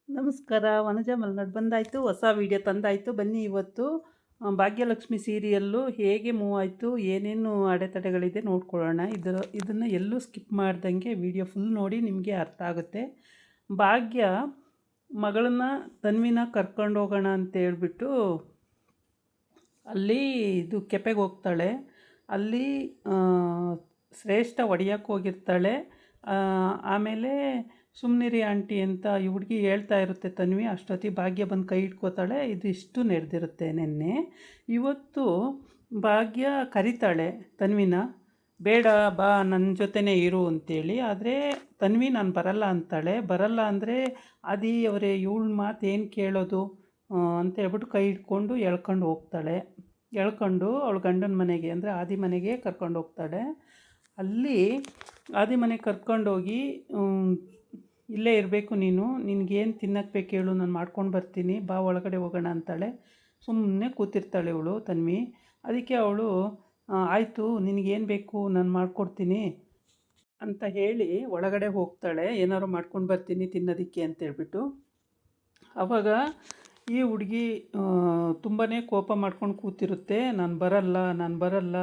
ನಮಸ್ಕಾರ. ವನಜಾ ಮಲ್ನಾಡ್ ಬಂದಾಯಿತು, ಹೊಸ ವೀಡಿಯೋ ತಂದಾಯಿತು. ಬನ್ನಿ ಇವತ್ತು ಭಾಗ್ಯಲಕ್ಷ್ಮಿ ಸೀರಿಯಲ್ಲು ಹೇಗೆ ಮೂವ್ ಆಯಿತು, ಏನೇನು ಅಡೆತಡೆಗಳಿದೆ ನೋಡ್ಕೊಳ್ಳೋಣ. ಇದನ್ನು ಎಲ್ಲೂ ಸ್ಕಿಪ್ ಮಾಡ್ದಂಗೆ ವೀಡಿಯೋ ಫುಲ್ ನೋಡಿ, ನಿಮಗೆ ಅರ್ಥ ಆಗುತ್ತೆ. ಭಾಗ್ಯ ಮಗಳನ್ನ ತನ್ವಿನ ಕರ್ಕೊಂಡು ಹೋಗೋಣ ಅಂತೇಳ್ಬಿಟ್ಟು ಅಲ್ಲಿ ಕೆಪೆಗೆ ಹೋಗ್ತಾಳೆ. ಅಲ್ಲಿ ಶ್ರೇಷ್ಠ ಹೊಡಿಯೋಕ್ಕೆ ಹೋಗಿರ್ತಾಳೆ. ಆಮೇಲೆ ಸುಮ್ಮನಿರಿ ಆಂಟಿ ಅಂತ ಈ ಹುಡುಗಿ ಹೇಳ್ತಾ ಇರುತ್ತೆ ತನ್ವಿ. ಅಷ್ಟೊತ್ತಿಗೆ ಭಾಗ್ಯ ಬಂದು ಕೈ ಇಟ್ಕೋತಾಳೆ. ಇದಿಷ್ಟು ನಡೆದಿರುತ್ತೆ ನಿನ್ನೆ. ಇವತ್ತು ಭಾಗ್ಯ ಕರಿತಾಳೆ ತನ್ವಿನ, ಬೇಡ ಬಾ ನನ್ನ ಜೊತೆನೇ ಇರು ಅಂತೇಳಿ. ಆದರೆ ತನ್ವಿ ನಾನು ಬರಲ್ಲ ಅಂತಾಳೆ. ಬರಲ್ಲ ಅಂದರೆ ಅವರೇ ಇವಳ ಮಾತು ಏನು ಕೇಳೋದು ಅಂತ ಹೇಳ್ಬಿಟ್ಟು ಕೈ ಇಟ್ಕೊಂಡು ಎಳ್ಕೊಂಡು ಹೋಗ್ತಾಳೆ. ಎಳ್ಕೊಂಡು ಅವಳು ಗಂಡನ ಮನೆಗೆ, ಅಂದರೆ ಆದಿ ಮನೆಗೆ ಕರ್ಕೊಂಡು ಹೋಗ್ತಾಳೆ. ಅಲ್ಲಿ ಆದಿ ಮನೆಗೆ ಕರ್ಕೊಂಡೋಗಿ, ಇಲ್ಲೇ ಇರಬೇಕು ನೀನು, ನಿನಗೇನು ತಿನ್ನಕ್ಕೆ ಬೇಕು ಹೇಳು, ನಾನು ಮಾಡ್ಕೊಂಡು ಬರ್ತೀನಿ, ಬಾ ಒಳಗಡೆ ಹೋಗೋಣ ಅಂತಾಳೆ. ಸುಮ್ಮನೆ ಕೂತಿರ್ತಾಳೆ ಇವಳು ತನ್ವಿ. ಅದಕ್ಕೆ ಅವಳು ಆಯಿತು ನಿನಗೇನು ಬೇಕು ನಾನು ಮಾಡಿಕೊಡ್ತೀನಿ ಅಂತ ಹೇಳಿ ಒಳಗಡೆ ಹೋಗ್ತಾಳೆ. ಏನಾದ್ರು ಮಾಡ್ಕೊಂಡು ಬರ್ತೀನಿ ತಿನ್ನೋದಕ್ಕೆ ಅಂತೇಳ್ಬಿಟ್ಟು. ಆವಾಗ ಈ ಹುಡುಗಿ ತುಂಬಾ ಕೋಪ ಮಾಡ್ಕೊಂಡು ಕೂತಿರುತ್ತೆ. ನಾನು ಬರಲ್ಲ,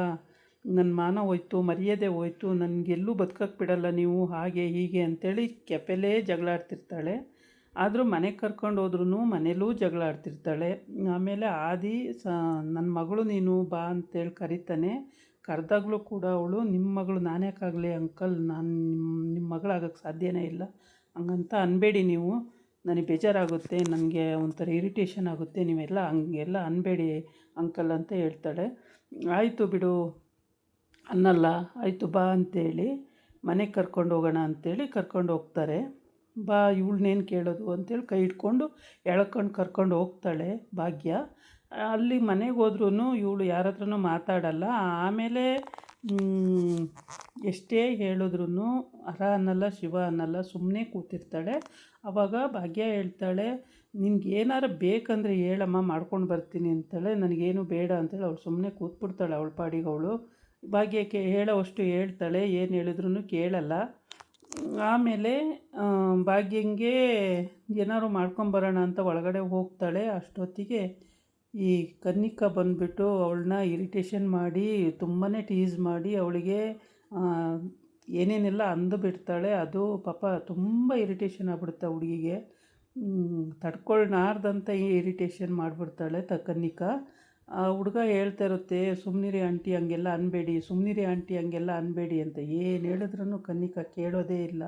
ನನ್ನ ಮಾನ ಹೋಯ್ತು, ಮರ್ಯಾದೆ ಹೋಯ್ತು, ನನಗೆಲ್ಲೂ ಬದುಕಕ್ಕೆ ಬಿಡಲ್ಲ ನೀವು, ಹಾಗೆ ಹೀಗೆ ಅಂಥೇಳಿ ಕೆಪೆಲೇ ಜಗಳ ಆಡ್ತಿರ್ತಾಳೆ. ಆದರೂ ಮನೆಗೆ ಕರ್ಕೊಂಡು ಹೋದ್ರೂ ಮನೇಲೂ ಜಗಳ ಆಡ್ತಿರ್ತಾಳೆ. ಆಮೇಲೆ ನನ್ನ ಮಗಳು ನೀನು ಬಾ ಅಂತೇಳಿ ಕರೀತಾನೆ. ಕರೆದಾಗಲೂ ಕೂಡ ಅವಳು, ನಿಮ್ಮ ಮಗಳು ನಾನ್ಯಾಕಾಗಲಿ ಅಂಕಲ್, ನಾನು ನಿಮ್ಮ ಮಗಳಾಗಕ್ಕೆ ಸಾಧ್ಯನೇ ಇಲ್ಲ, ಹಂಗಂತ ಅನ್ಬೇಡಿ ನೀವು, ನನಗೆ ಬೇಜಾರಾಗುತ್ತೆ, ನನಗೆ ಒಂಥರ ಇರಿಟೇಷನ್ ಆಗುತ್ತೆ, ನೀವೆಲ್ಲ ಹಂಗೆಲ್ಲ ಅನ್ಬೇಡಿ ಅಂಕಲ್ ಅಂತ ಹೇಳ್ತಾಳೆ. ಆಯಿತು ಬಿಡು ಅನ್ನಲ್ಲ, ಆಯಿತು ಬಾ ಅಂತೇಳಿ ಮನೆಗೆ ಕರ್ಕೊಂಡು ಹೋಗೋಣ ಅಂಥೇಳಿ ಕರ್ಕೊಂಡು ಹೋಗ್ತಾರೆ. ಬಾ ಇವಳನ್ನೇನು ಕೇಳೋದು ಅಂತೇಳಿ ಕೈ ಇಟ್ಕೊಂಡು ಎಳ್ಕೊಂಡು ಕರ್ಕೊಂಡು ಹೋಗ್ತಾಳೆ ಭಾಗ್ಯ. ಅಲ್ಲಿ ಮನೆಗೆ ಹೋದ್ರೂ ಇವಳು ಯಾರ ಹತ್ರನೂ ಮಾತಾಡಲ್ಲ. ಆಮೇಲೆ ಎಷ್ಟೇ ಹೇಳಿದ್ರೂ ಹರ ಅನ್ನಲ್ಲ, ಶಿವ ಅನ್ನಲ್ಲ, ಸುಮ್ಮನೆ ಕೂತಿರ್ತಾಳೆ. ಆವಾಗ ಭಾಗ್ಯ ಹೇಳ್ತಾಳೆ, ನಿನ್ಗೆ ಏನಾರು ಬೇಕಂದರೆ ಹೇಳಮ್ಮ, ಮಾಡ್ಕೊಂಡು ಬರ್ತೀನಿ ಅಂತಾಳೆ. ನನಗೇನು ಬೇಡ ಅಂತೇಳಿ ಅವಳು ಸುಮ್ಮನೆ ಕೂತ್ಬಿಡ್ತಾಳೆ ಅವಳ ಪಾಡಿಗೆ ಅವಳು. ಭಾಗ್ಯಕ್ಕೆ ಹೇಳೋವಷ್ಟು ಹೇಳ್ತಾಳೆ, ಏನು ಹೇಳಿದ್ರೂ ಕೇಳಲ್ಲ. ಆಮೇಲೆ ಭಾಗ್ಯಂಗೆ ಏನಾದ್ರು ಮಾಡ್ಕೊಂಬರೋಣ ಅಂತ ಒಳಗಡೆ ಹೋಗ್ತಾಳೆ. ಅಷ್ಟೊತ್ತಿಗೆ ಈ ಕನ್ನಿಕಾ ಬಂದುಬಿಟ್ಟು ಅವಳನ್ನ ಇರಿಟೇಷನ್ ಮಾಡಿ, ತುಂಬಾ ಟೀಸ್ ಮಾಡಿ ಅವಳಿಗೆ ಏನೇನೆಲ್ಲ ಅಂದು ಬಿಡ್ತಾಳೆ. ಅದು ಪಾಪ ತುಂಬ ಇರಿಟೇಷನ್ ಆಗ್ಬಿಡುತ್ತೆ ಹುಡುಗಿಗೆ. ತಡ್ಕೊಳ್ನಾರ್ದಂಥ ಇರಿಟೇಷನ್ ಮಾಡಿಬಿಡ್ತಾಳೆ ಕನ್ನಿಕಾ. ಆ ಹುಡುಗ ಹೇಳ್ತಾ ಇರುತ್ತೆ, ಸುಮ್ಮನಿರಿ ಆಂಟಿ ಹಂಗೆಲ್ಲ ಅನ್ಬೇಡಿ, ಸುಮ್ಮನಿರಿ ಆಂಟಿ ಹಂಗೆಲ್ಲ ಅನ್ಬೇಡಿ ಅಂತ. ಏನು ಹೇಳಿದ್ರೂ ಕನ್ನಿಕಾ ಕೇಳೋದೇ ಇಲ್ಲ.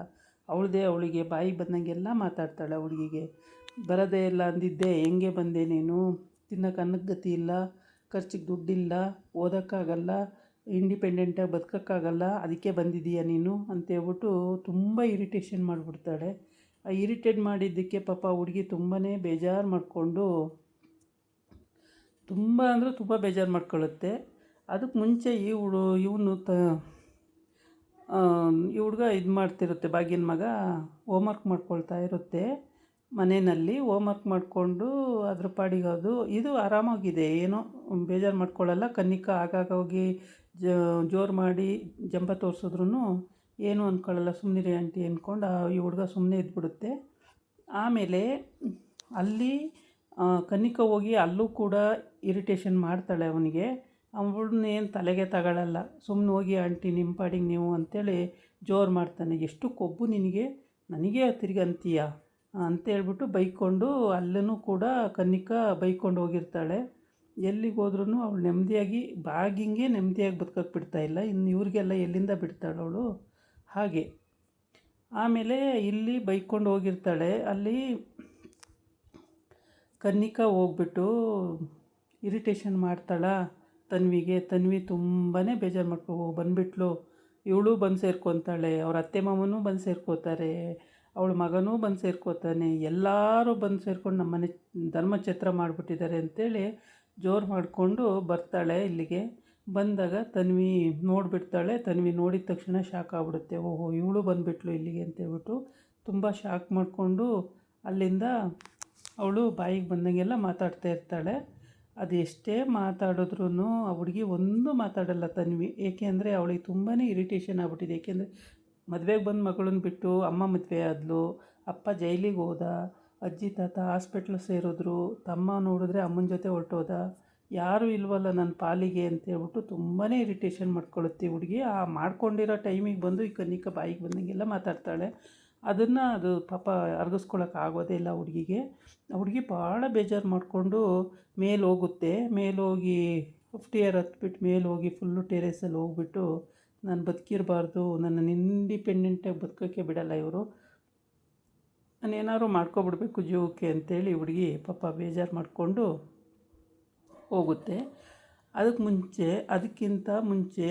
ಅವಳಿಗೆ ಬಾಯಿ ಬಂದಂಗೆಲ್ಲ ಮಾತಾಡ್ತಾಳೆ. ಹುಡುಗಿಗೆ ಬರೋದೇ ಇಲ್ಲ ಅಂದಿದ್ದೆ, ಹೆಂಗೆ ಬಂದೆ ನೀನು, ತಿನ್ನೋಕೆ ಅನ್ನಕ್ಕೆ ಗತಿ ಇಲ್ಲ, ಖರ್ಚಿಗೆ ದುಡ್ಡಿಲ್ಲ, ಓದೋಕ್ಕಾಗಲ್ಲ, ಇಂಡಿಪೆಂಡೆಂಟಾಗಿ ಬದುಕೋಕ್ಕಾಗಲ್ಲ, ಅದಕ್ಕೆ ಬಂದಿದ್ದೀಯ ನೀನು ಅಂತೇಳ್ಬಿಟ್ಟು ತುಂಬ ಇರಿಟೇಷನ್ ಮಾಡಿಬಿಡ್ತಾಳೆ. ಆ ಇರಿಟೇಟ್ ಮಾಡಿದ್ದಕ್ಕೆ ಪಾಪ ಹುಡುಗಿ ತುಂಬಾ ಬೇಜಾರು ಮಾಡಿಕೊಂಡು, ತುಂಬ ಅಂದರೆ ತುಂಬ ಬೇಜಾರು ಮಾಡ್ಕೊಳ್ಳುತ್ತೆ. ಅದಕ್ಕೆ ಮುಂಚೆ ಈ ಹುಡುಗ ಇದು ಮಾಡ್ತಿರುತ್ತೆ, ಭಾಗ್ಯನ ಮಗ ಹೋಮ್ವರ್ಕ್ ಮಾಡ್ಕೊಳ್ತಾ ಇರುತ್ತೆ ಮನೆಯಲ್ಲಿ. ಹೋಮ್ವರ್ಕ್ ಮಾಡಿಕೊಂಡು ಅದ್ರ ಪಾಡಿಗೆ ಇದು ಆರಾಮಾಗಿದೆ, ಏನೋ ಬೇಜಾರು ಮಾಡ್ಕೊಳ್ಳಲ್ಲ. ಕನ್ನಿಕಾ ಆಗಾಗ ಹೋಗಿ ಜೋರು ಮಾಡಿ ಜಂಬ ತೋರಿಸಿದ್ರೂ ಏನು ಅಂದ್ಕೊಳ್ಳಲ್ಲ, ಸುಮ್ಮನಿರಿ ಆಂಟಿ ಅಂದ್ಕೊಂಡು ಈ ಹುಡುಗ ಸುಮ್ಮನೆ ಇದ್ಬಿಡುತ್ತೆ. ಆಮೇಲೆ ಅಲ್ಲಿ ಕನ್ನಿಕಾ ಹೋಗಿ ಅಲ್ಲೂ ಕೂಡ ಇರಿಟೇಷನ್ ಮಾಡ್ತಾಳೆ ಅವನಿಗೆ. ಅವಳನ್ನೇನು ತಲೆಗೆ ತಗೊಳ್ಳಲ್ಲ, ಸುಮ್ಮನೆ ಹೋಗಿ ಆಂಟಿ ನಿಮ್ಮ ಪಾಡಿಗೆ ನೀವು ಅಂತೇಳಿ ಜೋರು ಮಾಡ್ತಾನೆ. ಎಷ್ಟು ಕೊಬ್ಬು ನಿನಗೆ, ನನಗೆ ತಿರ್ಗಿ ಅಂತೀಯ ಅಂತೇಳ್ಬಿಟ್ಟು ಬೈಕೊಂಡು, ಅಲ್ಲೂ ಕೂಡ ಕನ್ನಿಕಾ ಬೈಕೊಂಡು ಹೋಗಿರ್ತಾಳೆ. ಎಲ್ಲಿಗೆ ಹೋದ್ರೂ ಅವಳು ನೆಮ್ಮದಿಯಾಗಿ, ಭಾಗ್ಯಂಗೆ ನೆಮ್ಮದಿಯಾಗಿ ಬದುಕೋಕ್ಕೆ ಬಿಡ್ತಾಯಿಲ್ಲ, ಇನ್ನು ಇವ್ರಿಗೆಲ್ಲ ಎಲ್ಲಿಂದ ಬಿಡ್ತಾಳೆ ಅವಳು ಹಾಗೆ. ಆಮೇಲೆ ಇಲ್ಲಿ ಬೈಕೊಂಡು ಹೋಗಿರ್ತಾಳೆ. ಅಲ್ಲಿ ಕನ್ನಿಕಾ ಹೋಗ್ಬಿಟ್ಟು ಇರಿಟೇಷನ್ ಮಾಡ್ತಾಳ ತನ್ವಿಗೆ. ತನ್ವಿ ತುಂಬಾ ಬೇಜಾರು ಬಂದುಬಿಟ್ಲು. ಇವಳು ಬಂದು ಸೇರ್ಕೊತಾಳೆ, ಅವ್ರ ಅತ್ತೆ ಮಾಮನೂ ಬಂದು ಸೇರ್ಕೋತಾರೆ, ಅವಳ ಮಗನೂ ಬಂದು ಸೇರ್ಕೋತಾನೆ, ಎಲ್ಲರೂ ಬಂದು ಸೇರ್ಕೊಂಡು ನಮ್ಮ ಮನೆ ಧರ್ಮಛತ್ರ ಮಾಡಿಬಿಟ್ಟಿದ್ದಾರೆ ಅಂತೇಳಿ ಜೋರು ಮಾಡಿಕೊಂಡು ಬರ್ತಾಳೆ ಇಲ್ಲಿಗೆ. ಬಂದಾಗ ತನ್ವಿ ನೋಡಿಬಿಡ್ತಾಳೆ. ತನ್ವಿ ನೋಡಿದ ತಕ್ಷಣ ಶಾಕ್ ಆಗ್ಬಿಡುತ್ತೆ. ಓಹೋ ಇವಳು ಬಂದುಬಿಟ್ಲು ಇಲ್ಲಿಗೆ ಅಂತೇಳ್ಬಿಟ್ಟು ತುಂಬ ಶಾಕ್ ಮಾಡಿಕೊಂಡು ಅಲ್ಲಿಂದ ಅವಳು ಬಾಯಿಗೆ ಬಂದಂಗೆಲ್ಲ ಮಾತಾಡ್ತಾ ಇರ್ತಾಳೆ. ಅದು ಎಷ್ಟೇ ಮಾತಾಡಿದ್ರೂ ಆ ಹುಡುಗಿ ಒಂದು ಮಾತಾಡಲ್ಲ ತನ್ವಿ. ಏಕೆ ಅಂದರೆ ಅವಳಿಗೆ ತುಂಬಾ ಇರಿಟೇಷನ್ ಆಗ್ಬಿಟ್ಟಿದೆ. ಏಕೆಂದರೆ ಮದುವೆಗೆ ಬಂದು ಮಗಳನ್ನ ಬಿಟ್ಟು ಅಮ್ಮ ಮದುವೆ ಆದಳು, ಅಪ್ಪ ಜೈಲಿಗೆ ಹೋದ, ಅಜ್ಜಿ ತಾತ ಹಾಸ್ಪಿಟ್ಲ್ ಸೇರಿದ್ರು. ತಮ್ಮ ನೋಡಿದ್ರೆ ಅಮ್ಮನ ಜೊತೆ ಹೊರಟೋದ. ಯಾರೂ ಇಲ್ವಲ್ಲ ನನ್ನ ಪಾಲಿಗೆ ಅಂತೇಳ್ಬಿಟ್ಟು ತುಂಬಾ ಇರಿಟೇಷನ್ ಮಾಡ್ಕೊಳ್ಳುತ್ತೆ ಹುಡುಗಿ. ಆ ಮಾಡ್ಕೊಂಡಿರೋ ಟೈಮಿಗೆ ಬಂದು ಈ ಕನ್ನಿಕ ಬಾಯಿಗೆ ಬಂದಂಗೆಲ್ಲ ಮಾತಾಡ್ತಾಳೆ. ಅದು ಪಾಪ ಅರ್ಗಿಸ್ಕೊಳಕ್ಕೆ ಆಗೋದೇ ಇಲ್ಲ ಹುಡುಗಿಗೆ. ಹುಡುಗಿ ಭಾಳ ಬೇಜಾರು ಮಾಡಿಕೊಂಡು ಮೇಲೆ ಹೋಗುತ್ತೆ. ಮೇಲೋಗಿ 50 ಇಯರ್ ಹತ್ಬಿಟ್ಟು ಮೇಲೆ ಹೋಗಿ ಫುಲ್ಲು ಟೆರೇಸಲ್ಲಿ ಹೋಗ್ಬಿಟ್ಟು ನಾನು ಬದುಕಿರಬಾರ್ದು, ನನ್ನನ್ನು ಇಂಡಿಪೆಂಡೆಂಟಾಗಿ ಬದುಕೋಕ್ಕೆ ಬಿಡಲ್ಲ ಇವರು, ನಾನೇನಾದ್ರು ಮಾಡ್ಕೊಬಿಡ್ಬೇಕು ಜೀವಕ್ಕೆ ಅಂತೇಳಿ ಹುಡುಗಿ ಪಾಪ ಬೇಜಾರು ಮಾಡಿಕೊಂಡು ಹೋಗುತ್ತೆ. ಅದಕ್ಕಿಂತ ಮುಂಚೆ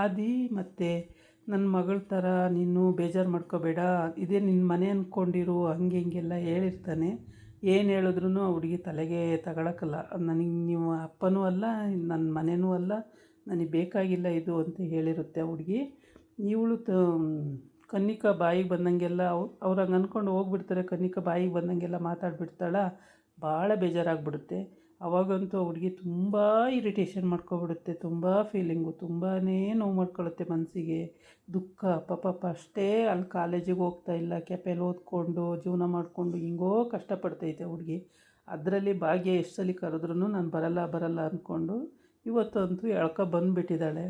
ಆದಿ ಮತ್ತು ನನ್ನ ಮಗಳ ಥರ ನೀನು ಬೇಜಾರು ಮಾಡ್ಕೋಬೇಡ, ಇದೇ ನಿನ್ನ ಮನೆ ಅಂದ್ಕೊಂಡಿರು, ಹಂಗೆ ಹಿಂಗೆಲ್ಲ ಹೇಳಿರ್ತಾನೆ. ಏನು ಹೇಳಿದ್ರೂ ಆ ಹುಡುಗಿ ತಲೆಗೆ ತಗೊಳಕ್ಕಲ್ಲ. ನನಗೆ ನೀವು ಅಪ್ಪನೂ ಅಲ್ಲ, ನನ್ನ ಮನೆಯೂ ಅಲ್ಲ, ನನಗೆ ಬೇಕಾಗಿಲ್ಲ ಇದು ಅಂತ ಹೇಳಿರುತ್ತೆ ಆ ಹುಡುಗಿ. ಇವಳು ಕನ್ನಿಕಾ ಬಾಯಿಗೆ ಬಂದಂಗೆಲ್ಲ ಅವ್ರು ಹಂಗೆ ಅಂದ್ಕೊಂಡು ಹೋಗ್ಬಿಡ್ತಾರೆ. ಕನ್ನಿಕಾ ಬಾಯಿಗೆ ಬಂದಂಗೆಲ್ಲ ಮಾತಾಡ್ಬಿಡ್ತಾಳ. ಭಾಳ ಬೇಜಾರಾಗ್ಬಿಡುತ್ತೆ. ಅವಾಗಂತೂ ಹುಡುಗಿ ತುಂಬ ಇರಿಟೇಷನ್ ಮಾಡ್ಕೊಬಿಡುತ್ತೆ. ತುಂಬ ಫೀಲಿಂಗು, ತುಂಬಾ ನೋವು ಮಾಡ್ಕೊಳ್ಳುತ್ತೆ ಮನಸ್ಸಿಗೆ, ದುಃಖ. ಪಾಪ ಅಷ್ಟೇ ಅಲ್ಲಿ ಕಾಲೇಜಿಗೆ ಹೋಗ್ತಾ ಇಲ್ಲ, ಕೆಪೆಯಲ್ಲಿ ಓದ್ಕೊಂಡು ಜೀವನ ಮಾಡಿಕೊಂಡು ಹಿಂಗೋ ಕಷ್ಟಪಡ್ತೈತೆ ಹುಡುಗಿ. ಅದರಲ್ಲಿ ಭಾಗ್ಯ ಎಷ್ಟು ಸಲ ಕರೆದ್ರೂ ನಾನು ಬರಲ್ಲ ಅಂದ್ಕೊಂಡು ಇವತ್ತಂತೂ ಬಂದುಬಿಟ್ಟಿದ್ದಾಳೆ.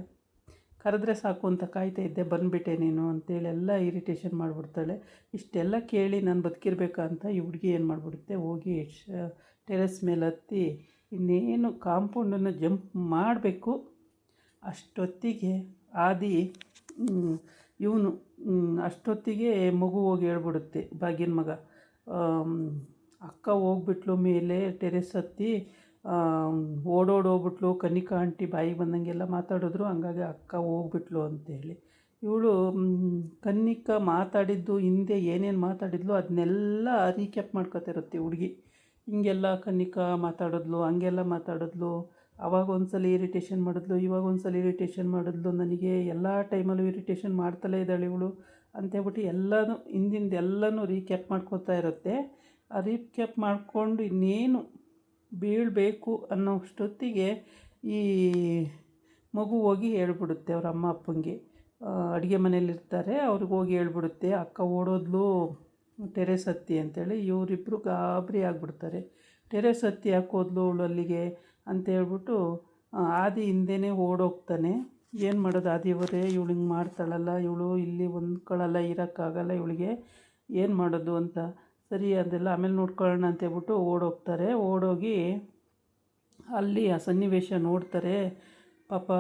ಕರೆದ್ರೆ ಸಾಕು ಅಂತ ಕಾಯ್ತಾ ಇದ್ದೆ, ಬಂದುಬಿಟ್ಟೆ ನೀನು ಅಂತೇಳಿ ಎಲ್ಲ ಇರಿಟೇಷನ್ ಮಾಡಿಬಿಡ್ತಾಳೆ. ಇಷ್ಟೆಲ್ಲ ಕೇಳಿ ನಾನು ಬದುಕಿರ್ಬೇಕಂತ ಈ ಹುಡುಗಿ ಏನು ಮಾಡಿಬಿಡುತ್ತೆ, ಹೋಗಿ ಟೆರೆಸ್ ಮೇಲೆ ಹತ್ತಿ ಇನ್ನೇನು ಕಾಂಪೌಂಡನ್ನು ಜಂಪ್ ಮಾಡಬೇಕು. ಅಷ್ಟೊತ್ತಿಗೆ ಆದಿ ಅಷ್ಟೊತ್ತಿಗೆ ಮಗು ಹೋಗಿ ಹೇಳ್ಬಿಡುತ್ತೆ, ಭಾಗ್ಯನ ಮಗ. ಅಕ್ಕ ಹೋಗ್ಬಿಟ್ಲು ಮೇಲೆ ಟೆರೆಸ್ ಹತ್ತಿ, ಓಡೋಡೋಗ್ಬಿಟ್ಲು. ಕನ್ನಿಕಾ ಆಂಟಿ ಬಾಯಿಗೆ ಬಂದಂಗೆಲ್ಲ ಮಾತಾಡಿದ್ರು, ಹಂಗಾಗಿ ಅಕ್ಕ ಹೋಗ್ಬಿಟ್ಲು ಅಂತೇಳಿ. ಇವಳು ಕನ್ನಿಕಾ ಮಾತಾಡಿದ್ದು ಹಿಂದೆ ಏನೇನು ಮಾತಾಡಿದ್ಲು ಅದನ್ನೆಲ್ಲ ರೀಕ್ಯಾಪ್ ಮಾಡ್ಕೊತಿರುತ್ತೆ ಹುಡುಗಿ. ಹಿಂಗೆಲ್ಲ ಕನ್ನಿಕಾ ಮಾತಾಡಿದ್ಲು, ಹಂಗೆಲ್ಲ ಮಾತಾಡಿದ್ಲು, ಆವಾಗ ಒಂದ್ಸಲ ಇರಿಟೇಷನ್ ಮಾಡಿದ್ಲು, ಇವಾಗ ಒಂದ್ಸಲ ಇರಿಟೇಷನ್ ಮಾಡಿದ್ಲು, ನನಗೆ ಎಲ್ಲ ಟೈಮಲ್ಲೂ ಇರಿಟೇಷನ್ ಮಾಡ್ತಲೇ ಇದ್ದಾಳೆ ಇವಳು ಅಂತೇಳ್ಬಿಟ್ಟು ಎಲ್ಲನೂ ಹಿಂದಿಂದೆಲ್ಲನೂ ರೀಕ್ಯಾಪ್ ಮಾಡ್ಕೋತಾ ಇರುತ್ತೆ. ಆ ರೀಕ್ಯಾಪ್ ಮಾಡಿಕೊಂಡು ಇನ್ನೇನು ಬೀಳಬೇಕು ಅನ್ನೋಷ್ಟೊತ್ತಿಗೆ ಈ ಮಗು ಹೋಗಿ ಹೇಳ್ಬಿಡುತ್ತೆ ಅವ್ರ ಅಮ್ಮ ಅಪ್ಪಂಗೆ. ಅಡುಗೆ ಮನೇಲಿರ್ತಾರೆ, ಅವ್ರಿಗೆ ಹೋಗಿ ಹೇಳ್ಬಿಡುತ್ತೆ ಅಕ್ಕ ಓಡೋದ್ಲು ಟೆರೆಸ್ ಹತ್ತಿ ಅಂತೇಳಿ. ಇವರಿಬ್ಬರು ಗಾಬರಿ ಆಗಿಬಿಡ್ತಾರೆ. ಟೆರೆಸ್ ಹತ್ತಿ ಯಾಕೆ ಹೋದ್ಲು ಅವಳು ಅಲ್ಲಿಗೆ ಅಂತೇಳ್ಬಿಟ್ಟು ಆದಿ ಹಿಂದೆನೇ ಓಡೋಗ್ತಾನೆ. ಏನು ಮಾಡೋದು ಆದಿಯವರೇ, ಇವಳು ಹಿಂಗೆ ಮಾಡ್ತಾಳಲ್ಲ, ಇವಳು ಇಲ್ಲಿ ಹೊಂದ್ಕೊಳ್ಳಲ್ಲ, ಇರೋಕ್ಕಾಗಲ್ಲ ಇವಳಿಗೆ, ಏನು ಮಾಡೋದು ಅಂತ. ಸರಿ ಅದೆಲ್ಲ ಆಮೇಲೆ ನೋಡ್ಕೊಳ್ಳೋಣ ಅಂತೇಳ್ಬಿಟ್ಟು ಓಡೋಗ್ತಾರೆ. ಓಡೋಗಿ ಅಲ್ಲಿ ಆ ಸನ್ನಿವೇಶ ನೋಡ್ತಾರೆ. ಪಾಪ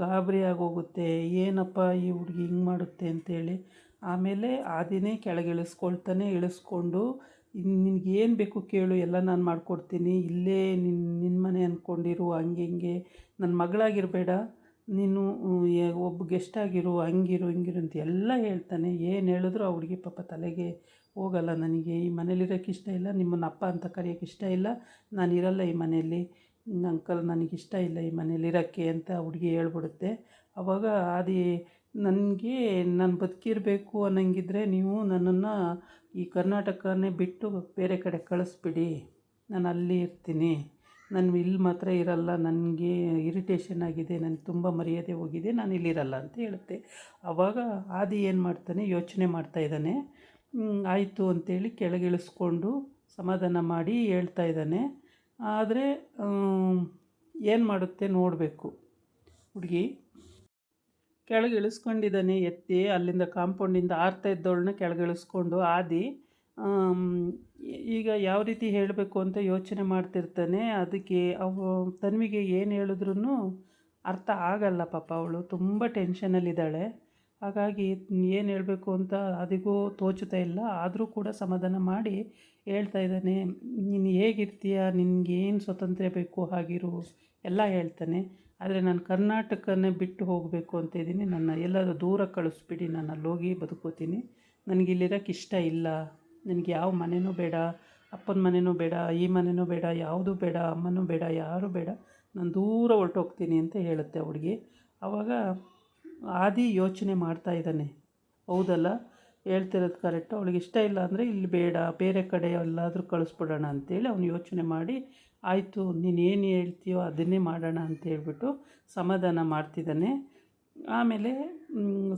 ಗಾಬರಿ ಆಗೋಗುತ್ತೆ, ಏನಪ್ಪ ಈ ಹುಡುಗಿ ಹಿಂಗೆ ಮಾಡುತ್ತೆ ಅಂತೇಳಿ. ಆಮೇಲೆ ಆದಿನೇ ಕೆಳಗೆ ಇಳಿಸ್ಕೊಂಡು ನಿನಗೇನು ಬೇಕು ಕೇಳು, ಎಲ್ಲ ನಾನು ಮಾಡಿಕೊಡ್ತೀನಿ, ಇಲ್ಲೇ ನಿನ್ನ ಮನೆ ಅಂದ್ಕೊಂಡಿರು, ಹಂಗೆ ಹಿಂಗೆ ನನ್ನ ಮಗಳಾಗಿರಬೇಡ, ನೀನು ಒಬ್ಬ ಗೆಸ್ಟಾಗಿರು, ಹಂಗಿರು ಹಿಂಗಿರು ಅಂತ ಎಲ್ಲ ಹೇಳ್ತಾನೆ. ಏನು ಹೇಳಿದ್ರು ಆ ಹುಡುಗಿ ಪಾಪ ತಲೆಗೆ ಹೋಗಲ್ಲ. ನನಗೆ ಈ ಮನೇಲಿರೋಕ್ಕೆ ಇಷ್ಟ ಇಲ್ಲ, ನಿಮ್ಮನ್ನ ಅಪ್ಪ ಅಂತ ಕರೆಯೋಕ್ಕೆ ಇಷ್ಟ ಇಲ್ಲ, ನಾನಿರಲ್ಲ ಈ ಮನೆಯಲ್ಲಿ, ಅಂಕಲ್ ನನಗಿಷ್ಟ ಇಲ್ಲ ಈ ಮನೇಲಿರೋಕ್ಕೆ ಅಂತ ಹುಡುಗಿ ಹೇಳ್ಬಿಡುತ್ತೆ. ಆವಾಗ ನನಗೆ ನಾನು ಬದುಕಿರಬೇಕು ಅನ್ನಂಗಿದ್ರೆ ನೀವು ನನ್ನನ್ನು ಈ ಕರ್ನಾಟಕನೇ ಬಿಟ್ಟು ಬೇರೆ ಕಡೆ ಕಳಿಸ್ಬಿಡಿ, ನಾನು ಅಲ್ಲಿ ಇರ್ತೀನಿ, ನಾನು ಇಲ್ಲಿ ಮಾತ್ರ ಇರಲ್ಲ, ನನಗೆ ಇರಿಟೇಷನ್ ಆಗಿದೆ, ನನಗೆ ತುಂಬ ಮರ್ಯಾದೆ ಹೋಗಿದೆ, ನಾನು ಇಲ್ಲಿರಲ್ಲ ಅಂತ ಹೇಳುತ್ತೆ. ಆವಾಗ ಆದಿ ಏನು ಮಾಡ್ತಾನೆ, ಯೋಚನೆ ಮಾಡ್ತಾಯಿದ್ದಾನೆ. ಆಯಿತು ಅಂತೇಳಿ ಕೆಳಗಿಳಿಸ್ಕೊಂಡು ಸಮಾಧಾನ ಮಾಡಿ ಹೇಳ್ತಾ ಇದ್ದಾನೆ. ಆದರೆ ಏನು ಮಾಡುತ್ತೆ ನೋಡಬೇಕು. ಹುಡುಗಿ ಕೆಳಗೆ ಇಳಿಸ್ಕೊಂಡಿದ್ದಾನೆ, ಎತ್ತಿ ಅಲ್ಲಿಂದ ಕಾಂಪೌಂಡಿಂದ ಆರ್ತಾ ಇದ್ದವಳನ್ನ ಕೆಳಗಿಳಿಸ್ಕೊಂಡು ಆದಿ ಈಗ ಯಾವ ರೀತಿ ಹೇಳಬೇಕು ಅಂತ ಯೋಚನೆ ಮಾಡ್ತಿರ್ತಾನೆ. ಅದಕ್ಕೆ ತನ್ವಿಗೆ ಏನು ಹೇಳಿದ್ರೂ ಅರ್ಥ ಆಗಲ್ಲ. ಪಾಪ ಅವಳು ತುಂಬ ಟೆನ್ಷನಲ್ಲಿದ್ದಾಳೆ. ಹಾಗಾಗಿ ಏನು ಹೇಳಬೇಕು ಅಂತ ಅದಕ್ಕೂ ತೋಚುತ್ತಾ ಇಲ್ಲ. ಆದರೂ ಕೂಡ ಸಮಾಧಾನ ಮಾಡಿ ಹೇಳ್ತಾ ಇದ್ದಾನೆ, ನೀನು ಹೇಗಿರ್ತೀಯ, ನಿನಗೇನು ಸ್ವಾತಂತ್ರ್ಯ ಬೇಕು ಹಾಗಿರು ಎಲ್ಲ ಹೇಳ್ತಾನೆ. ಆದರೆ ನಾನು ಕರ್ನಾಟಕನೇ ಬಿಟ್ಟು ಹೋಗಬೇಕು ಅಂತ ಇದ್ದೀನಿ, ನನ್ನ ಎಲ್ಲಾದರೂ ದೂರ ಕಳಿಸ್ಬಿಡಿ, ನಾನು ಅಲ್ಲೋಗಿ ಬದುಕೋತೀನಿ, ನನಗಿಲ್ಲಿರೋಕ್ಕೆ ಇಷ್ಟ ಇಲ್ಲ, ನನಗೆ ಯಾವ ಮನೆಯೂ ಬೇಡ, ಅಪ್ಪನ ಮನೆಯೂ ಬೇಡ, ಈ ಮನೆಯೂ ಬೇಡ, ಯಾವುದೂ ಬೇಡ, ಅಮ್ಮನೂ ಬೇಡ, ಯಾರೂ ಬೇಡ, ನಾನು ದೂರ ಹೊರಟೋಗ್ತೀನಿ ಅಂತ ಹೇಳುತ್ತೆ ಹುಡುಗಿ. ಆವಾಗ ಆದಿ ಯೋಚನೆ ಮಾಡ್ತಾ ಇದ್ದಾನೆ, ಹೌದಲ್ಲ ಹೇಳ್ತಿರೋದು ಕರೆಕ್ಟು, ಅವಳಿಗೆ ಇಷ್ಟ ಇಲ್ಲ ಅಂದರೆ ಇಲ್ಲಿ ಬೇಡ, ಬೇರೆ ಕಡೆ ಎಲ್ಲಾದರೂ ಕಳಿಸ್ಬಿಡೋಣ ಅಂತೇಳಿ ಅವನು ಯೋಚನೆ ಮಾಡಿ, ಆಯಿತು ನೀನೇನು ಹೇಳ್ತೀಯೋ ಅದನ್ನೇ ಮಾಡೋಣ ಅಂತ ಹೇಳ್ಬಿಟ್ಟು ಸಮಾಧಾನ ಮಾಡ್ತಿದ್ದಾನೆ. ಆಮೇಲೆ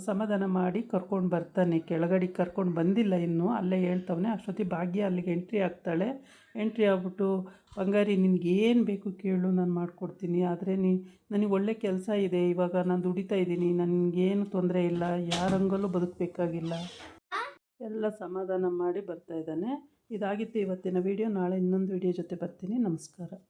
ಸಮಾಧಾನ ಮಾಡಿ ಕರ್ಕೊಂಡು ಬರ್ತಾನೆ. ಕೆಳಗಡೆಗೆ ಕರ್ಕೊಂಡು ಬಂದಿಲ್ಲ ಇನ್ನೂ, ಅಲ್ಲೇ ಹೇಳ್ತವನೆ. ಅಷ್ಟೊತ್ತಿಗೆ ಭಾಗ್ಯ ಅಲ್ಲಿಗೆ ಎಂಟ್ರಿ ಆಗ್ತಾಳೆ. ಎಂಟ್ರಿ ಆಗ್ಬಿಟ್ಟು, ಬಂಗಾರಿ ನಿನಗೇನು ಬೇಕು ಕೇಳು, ನಾನು ಮಾಡಿಕೊಡ್ತೀನಿ. ಆದರೆ ನನಗೆ ಒಳ್ಳೆ ಕೆಲಸ ಇದೆ, ಇವಾಗ ನಾನು ದುಡಿತಾ ಇದ್ದೀನಿ, ನನಗೇನು ತೊಂದರೆ ಇಲ್ಲ, ಯಾರ ಹಂಗಲ್ಲೂ ಬದುಕಬೇಕಾಗಿಲ್ಲ ಎಲ್ಲ ಸಮಾಧಾನ ಮಾಡಿ ಬರ್ತಾಯಿದ್ದಾನೆ. ಇದಾಗಿತ್ತು ಇವತ್ತಿನ ವೀಡಿಯೋ. ನಾಳೆ ಇನ್ನೊಂದು ವೀಡಿಯೋ ಜೊತೆ ಬರ್ತೀನಿ. ನಮಸ್ಕಾರ.